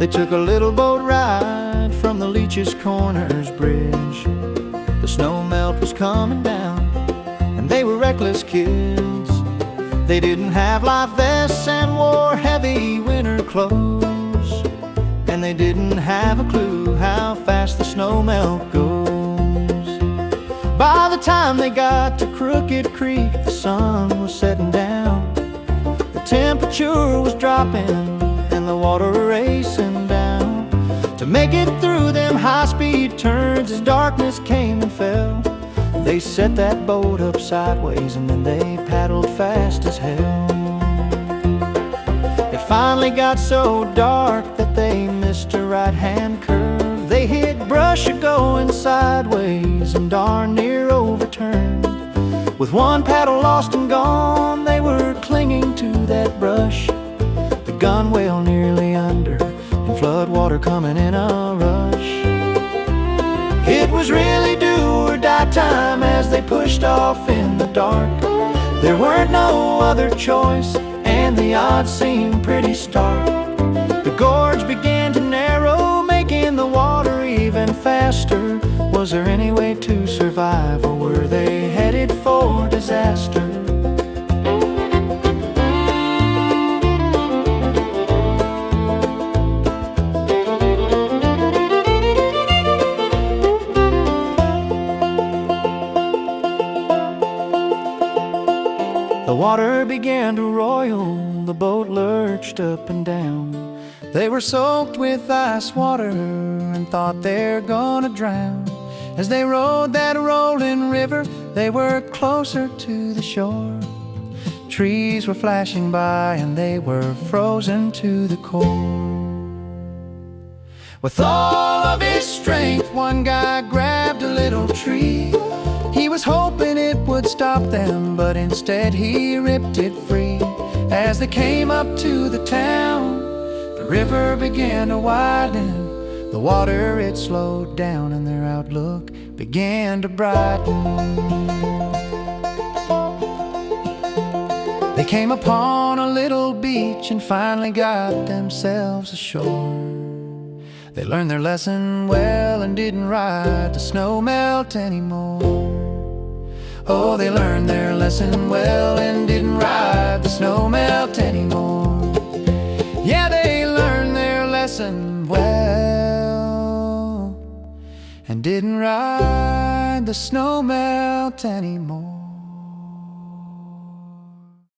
They took a little boat ride from the Leach's Corners Bridge. The snow melt was coming down, and they were reckless kids. They didn't have life vests and wore heavy winter clothes, and they didn't have a clue how fast the snow melt goes. By the time they got to Crooked Creek, the sun was setting down. The temperature was dropping and the water racing down. To make it through them high-speed turns as darkness came and fell, they set that boat up sideways and then they paddled fast as hell. It finally got so dark that they missed a right-hand curve. They hit brush a-going sideways and darn near overturned. With one paddle lost and gone, they were clinging to that brush, the gunwale nearly under and floodwater coming in a rush. It was really do or die time as they pushed off in the dark. There weren't no other choice and the odds seemed pretty stark. The gorge began to narrow, making the water even faster. Was there any way to survive, or were they headed for disaster? The water began to roil, the boat lurched up and down. They were soaked with ice water and thought they're gonna drown. As they rode that rolling river, they were closer to the shore. Trees were flashing by and they were frozen to the core. With all of his strength, one guy grabbed a little tree. He was hoping it would stop them, but instead he ripped it free. As they came up to the town, the river began to widen. The water, it slowed down and their outlook began to brighten. They came upon a little beach and finally got themselves ashore. They learned their lesson well and didn't ride the snow melt anymore. Oh, they learned their lesson well and didn't ride the snow melt anymore. Yeah, they learned their lesson well and didn't ride the snow melt anymore.